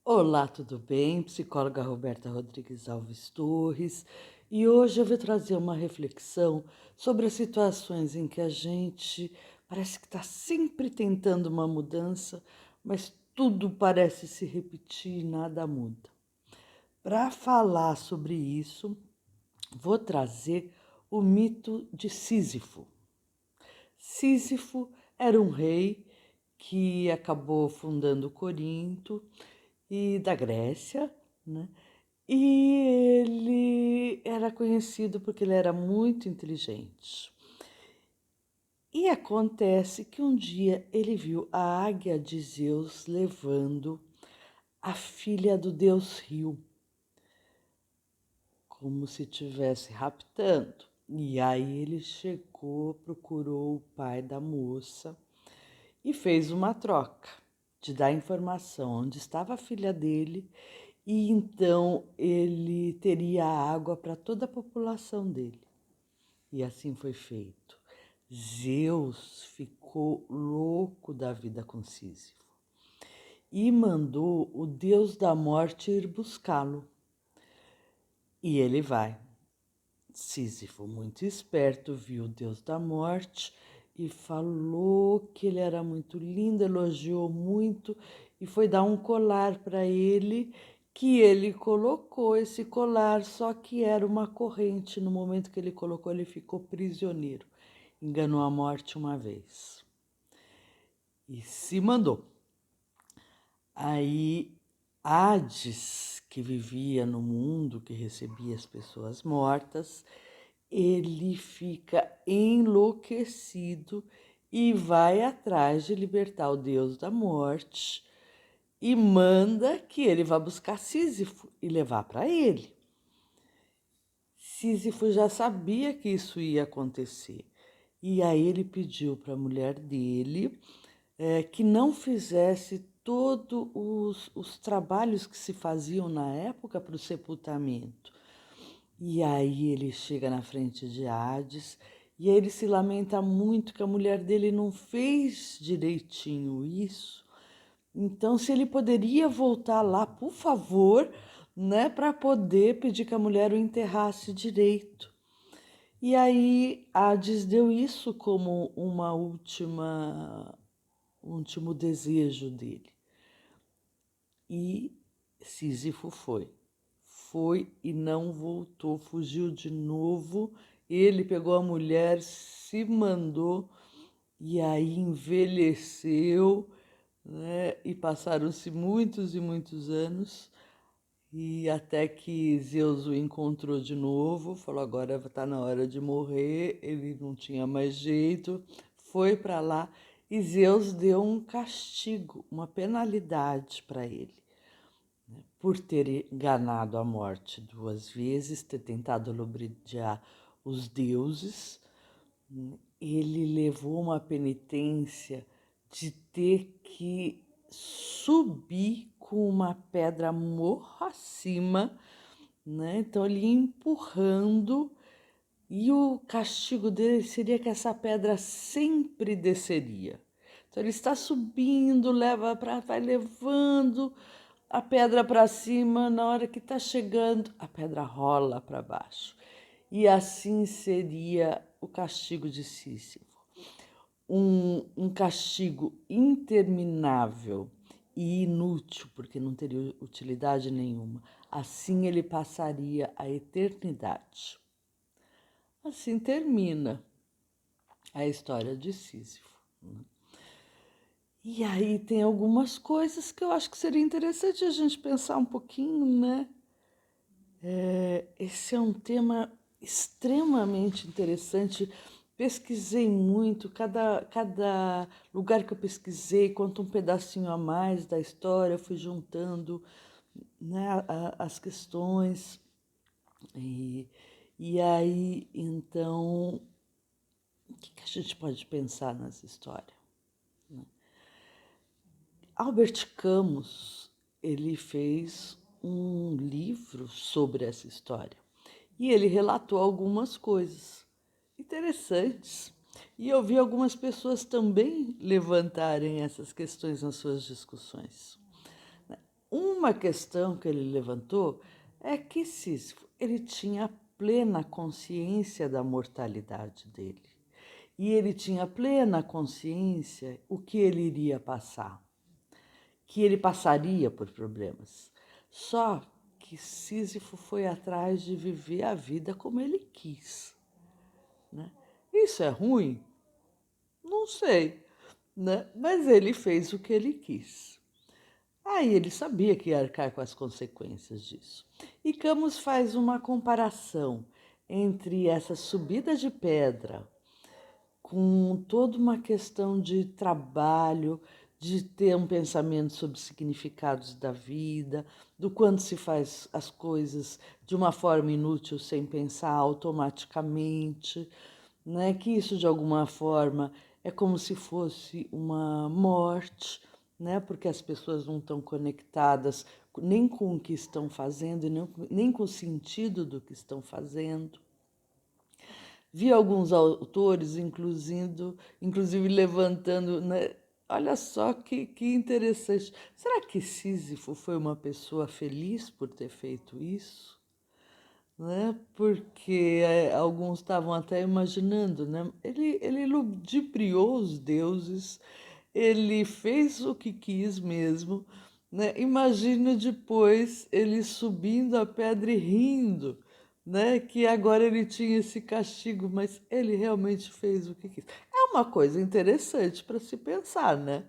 Olá, tudo bem? Psicóloga Roberta Rodrigues Alves Torres, e hoje eu vou trazer uma reflexão sobre as situações em que a gente parece que está sempre tentando uma mudança, mas tudo parece se repetir e nada muda. Para falar sobre isso, vou trazer o mito de Sísifo. Sísifo era um rei que acabou fundando Corinto e da Grécia, né? E ele era conhecido porque ele era muito inteligente. E acontece que um dia ele viu a águia de Zeus levando a filha do deus Rio, como se estivesse raptando. E aí ele chegou, procurou o pai da moça e fez uma troca de dar informação onde estava a filha dele, e então ele teria água para toda a população dele. E assim foi feito. Zeus ficou louco da vida com Sísifo e mandou o deus da morte ir buscá-lo. E ele vai. Sísifo, muito esperto, viu o deus da morte e falou que ele era muito lindo, elogiou muito e foi dar um colar para ele, que ele colocou esse colar, só que era uma corrente. No momento que ele colocou, ele ficou prisioneiro. Enganou a morte uma vez e se mandou. Aí Hades, que vivia no mundo, que recebia as pessoas mortas, ele fica enlouquecido e vai atrás de libertar o deus da morte e manda que ele vá buscar Sísifo e levar para ele. Sísifo já sabia que isso ia acontecer, e aí ele pediu para a mulher dele que não fizesse todos os trabalhos que se faziam na época para o sepultamento. E aí ele chega na frente de Hades e ele se lamenta muito que a mulher dele não fez direitinho isso. Então, se ele poderia voltar lá, por favor, né, para poder pedir que a mulher o enterrasse direito. E aí Hades deu isso como um último desejo dele. E Sísifo foi. Foi e não voltou, fugiu de novo. Ele pegou a mulher, se mandou e aí envelheceu, né? E passaram-se muitos e muitos anos, e até que Zeus o encontrou de novo, falou: agora está na hora de morrer. Ele não tinha mais jeito, foi para lá e Zeus deu um castigo, uma penalidade para ele por ter enganado a morte duas vezes, ter tentado ludibriar os deuses. Ele levou uma penitência de ter que subir com uma pedra morro acima, né? Então ele ia empurrando, e o castigo dele seria que essa pedra sempre desceria. Então ele está subindo, vai levando a pedra para cima. Na hora que está chegando, a pedra rola para baixo. E assim seria o castigo de Sísifo. Um castigo interminável e inútil, porque não teria utilidade nenhuma. Assim ele passaria a eternidade. Assim termina a história de Sísifo. E aí tem algumas coisas que eu acho que seria interessante a gente pensar um pouquinho, né? Esse é um tema extremamente interessante. Pesquisei muito, cada lugar que eu pesquisei conta um pedacinho a mais da história, fui juntando, né, as questões. E, e aí, então, o que a gente pode pensar nessa história? Albert Camus, ele fez um livro sobre essa história e ele relatou algumas coisas interessantes. E eu vi algumas pessoas também levantarem essas questões nas suas discussões. uma questão que ele levantou é que Sísifo, ele tinha plena consciência da mortalidade dele. E ele tinha plena consciência o que ele iria passar, que ele passaria por problemas. Só que Sísifo foi atrás de viver a vida como ele quis, né? Isso é ruim? Não sei, né? Mas ele fez o que ele quis. Aí ele sabia que ia arcar com as consequências disso. E Camus faz uma comparação entre essa subida de pedra com toda uma questão de trabalho, de ter um pensamento sobre significados da vida, do quanto se faz as coisas de uma forma inútil sem pensar automaticamente, né? Que isso de alguma forma é como se fosse uma morte, né? Porque as pessoas não estão conectadas nem com o que estão fazendo, nem com o sentido do que estão fazendo. Vi alguns autores, inclusive levantando, né? Olha só que interessante. Será que Sísifo foi uma pessoa feliz por ter feito isso? Né? Porque alguns estavam até imaginando, né? Ele ludibriou os deuses, ele fez o que quis mesmo, né? Imagina depois ele subindo a pedra e rindo, né? Que agora ele tinha esse castigo, mas ele realmente fez o que quis. É uma coisa interessante para se pensar, né?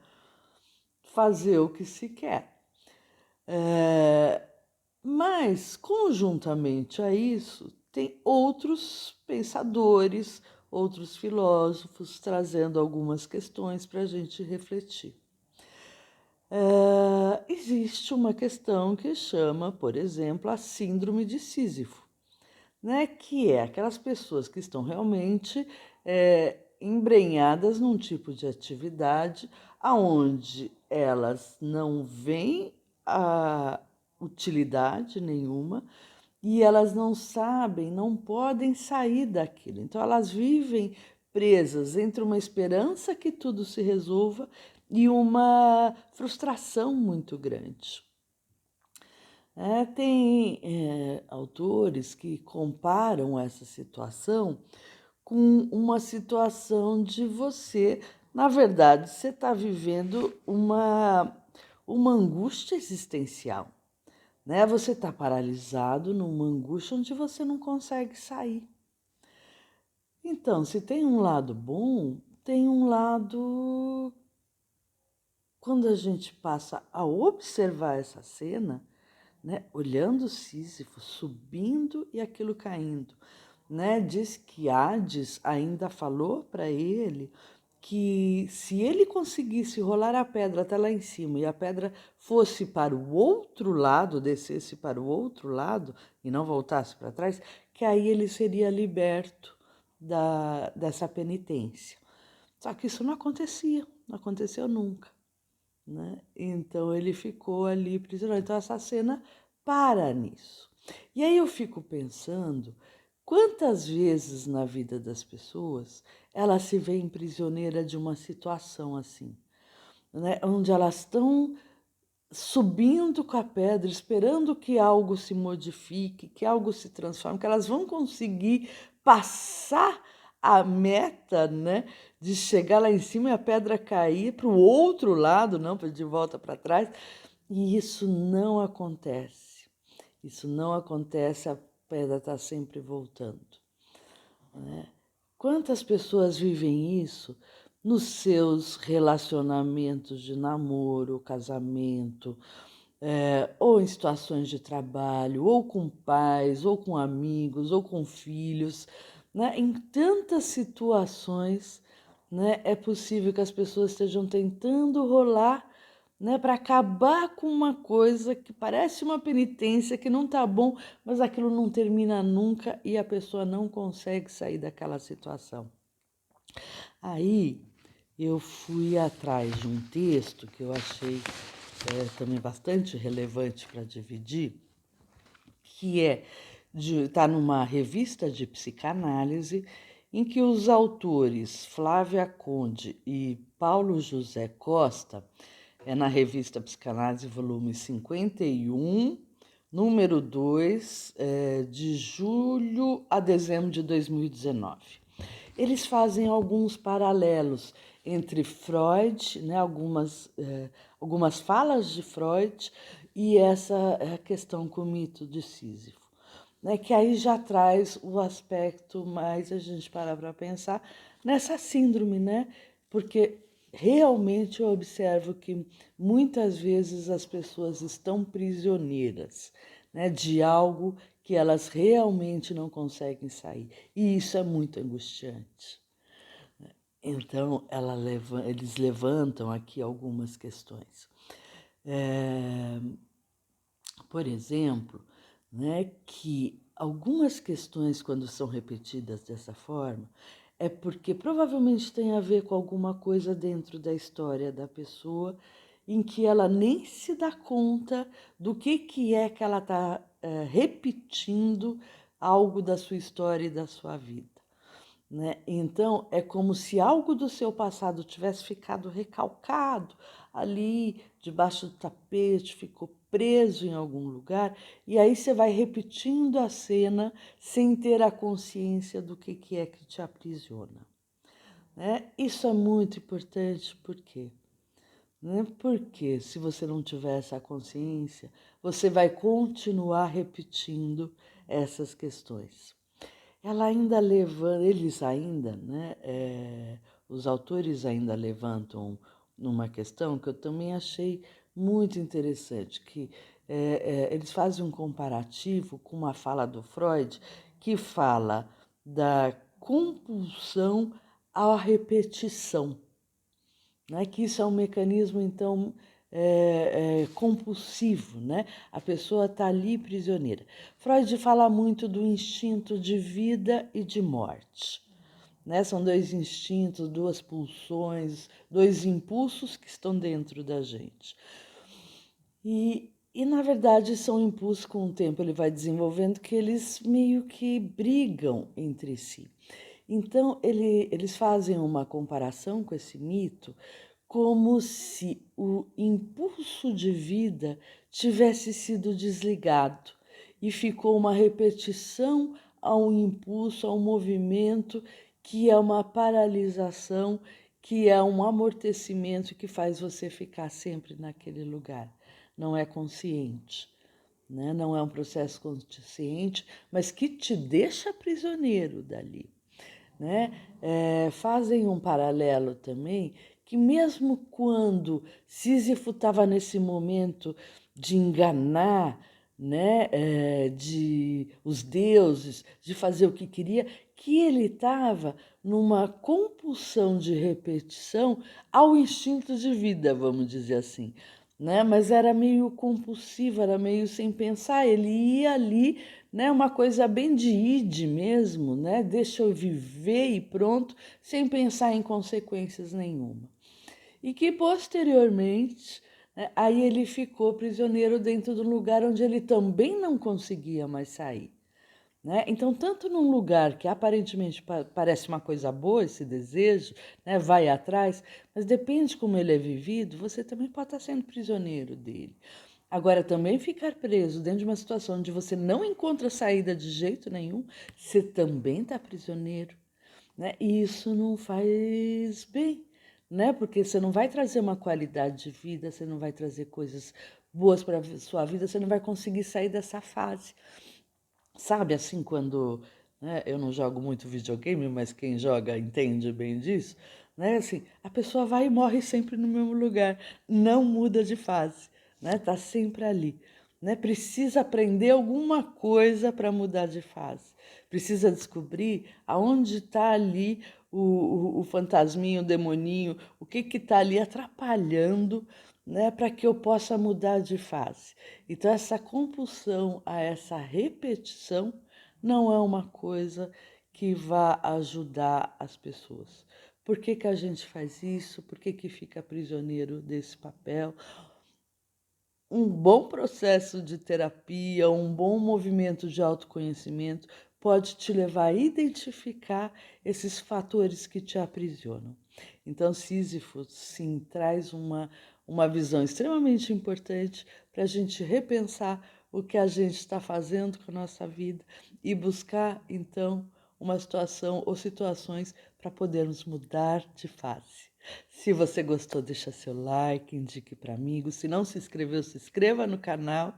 Fazer o que se quer. Mas, conjuntamente a isso, tem outros pensadores, outros filósofos trazendo algumas questões para a gente refletir. Existe uma questão que chama, por exemplo, a síndrome de Sísifo, né? Que é aquelas pessoas que estão realmente embrenhadas num tipo de atividade aonde elas não veem a utilidade nenhuma e elas não sabem, não podem sair daquilo. Então elas vivem presas entre uma esperança que tudo se resolva e uma frustração muito grande. Tem autores que comparam essa situação com uma situação de você, na verdade, você está vivendo uma angústia existencial, né? Você está paralisado numa angústia onde você não consegue sair. Então, se tem um lado bom, tem um lado. Quando a gente passa a observar essa cena, né, olhando Sísifo subindo e aquilo caindo, né, diz que Hades ainda falou para ele que se ele conseguisse rolar a pedra até lá em cima e a pedra fosse para o outro lado, descesse para o outro lado e não voltasse para trás, que aí ele seria liberto dessa penitência. Só que isso não acontecia, não aconteceu nunca, né? Então ele ficou ali prisioneiro. Então essa cena para nisso. E aí eu fico pensando quantas vezes na vida das pessoas elas se veem prisioneira de uma situação assim, né? Onde elas estão subindo com a pedra, esperando que algo se modifique, que algo se transforme, que elas vão conseguir passar a meta, né, de chegar lá em cima e a pedra cair para o outro lado, não de volta para trás. E isso não acontece. Isso não acontece, a pedra está sempre voltando, né? Quantas pessoas vivem isso nos seus relacionamentos de namoro, casamento, ou em situações de trabalho, ou com pais, ou com amigos, ou com filhos, né? Em tantas situações, né, é possível que as pessoas estejam tentando rolar, né, para acabar com uma coisa que parece uma penitência, que não está bom, mas aquilo não termina nunca e a pessoa não consegue sair daquela situação. Aí eu fui atrás de um texto que eu achei também bastante relevante para dividir, que está numa revista de psicanálise, em que os autores Flávia Conde e Paulo José Costa é na revista Psicanálise, volume 51, número 2, de julho a dezembro de 2019. Eles fazem alguns paralelos entre Freud, né, algumas falas de Freud e essa questão com o mito de Sísifo, né, que aí já traz o aspecto mais, a gente para pensar nessa síndrome, né, porque realmente eu observo que muitas vezes as pessoas estão prisioneiras, né, de algo que elas realmente não conseguem sair. E isso é muito angustiante. Então, eles levantam aqui algumas questões. Por exemplo, né, que algumas questões, quando são repetidas dessa forma, é porque provavelmente tem a ver com alguma coisa dentro da história da pessoa em que ela nem se dá conta do que é que ela está repetindo algo da sua história e da sua vida. Né? Então, é como se algo do seu passado tivesse ficado recalcado ali, debaixo do tapete, ficou preso em algum lugar, e aí você vai repetindo a cena sem ter a consciência do que é que te aprisiona. Né? Isso é muito importante, por quê? Porque se você não tiver essa consciência, você vai continuar repetindo essas questões. Ela ainda levanta, eles ainda, né, os autores ainda levantam numa questão que eu também achei muito interessante, que eles fazem um comparativo com uma fala do Freud que fala da compulsão à repetição, né? Que isso é um mecanismo, então, compulsivo, né? A pessoa está ali prisioneira. Freud fala muito do instinto de vida e de morte. Né? São dois instintos, duas pulsões, dois impulsos que estão dentro da gente. E na verdade, são impulsos, com o tempo ele vai desenvolvendo, que eles meio que brigam entre si. Então, eles fazem uma comparação com esse mito como se o impulso de vida tivesse sido desligado e ficou uma repetição a um impulso, a um movimento que é uma paralisação, que é um amortecimento que faz você ficar sempre naquele lugar. Não é consciente, né? Não é um processo consciente, mas que te deixa prisioneiro dali. Né? Fazem um paralelo também que mesmo quando Sísifo estava nesse momento de enganar, né, de os deuses, de fazer o que queria, que ele estava numa compulsão de repetição ao instinto de vida, vamos dizer assim. Né? Mas era meio compulsivo, era meio sem pensar, ele ia ali, né, uma coisa bem de id mesmo, né? Deixa eu viver e pronto, sem pensar em consequências nenhuma. E que posteriormente, né, aí ele ficou prisioneiro dentro de um lugar onde ele também não conseguia mais sair. Né? Então, tanto num lugar que aparentemente parece uma coisa boa, esse desejo, né, vai atrás, mas depende como ele é vivido, você também pode estar sendo prisioneiro dele. Agora, também ficar preso dentro de uma situação onde você não encontra saída de jeito nenhum, você também está prisioneiro. Né? E isso não faz bem, né? Porque você não vai trazer uma qualidade de vida, você não vai trazer coisas boas para a sua vida, você não vai conseguir sair dessa fase. Sabe assim, quando, né, eu não jogo muito videogame, mas quem joga entende bem disso, né? Assim, a pessoa vai e morre sempre no mesmo lugar, não muda de fase, né? Tá sempre ali, né? Precisa aprender alguma coisa para mudar de fase. Precisa descobrir aonde está ali o fantasminho, o demoninho, o que está ali atrapalhando, né, para que eu possa mudar de fase. Então, essa compulsão a essa repetição não é uma coisa que vá ajudar as pessoas. Por que a gente faz isso? Por que fica prisioneiro desse papel? Um bom processo de terapia, um bom movimento de autoconhecimento pode te levar a identificar esses fatores que te aprisionam. Então, Sísifo, sim, traz uma visão extremamente importante para a gente repensar o que a gente está fazendo com a nossa vida e buscar, então, uma situação ou situações para podermos mudar de fase. Se você gostou, deixa seu like, indique para amigos. Se não se inscreveu, se inscreva no canal.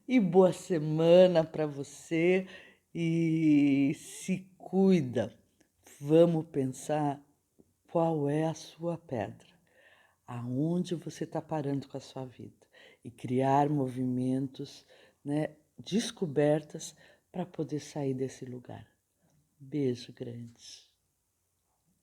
E boa semana para você. E se cuida. Vamos pensar qual é a sua pedra, aonde você está parando com a sua vida e criar movimentos, né, descobertas para poder sair desse lugar. Beijo grande.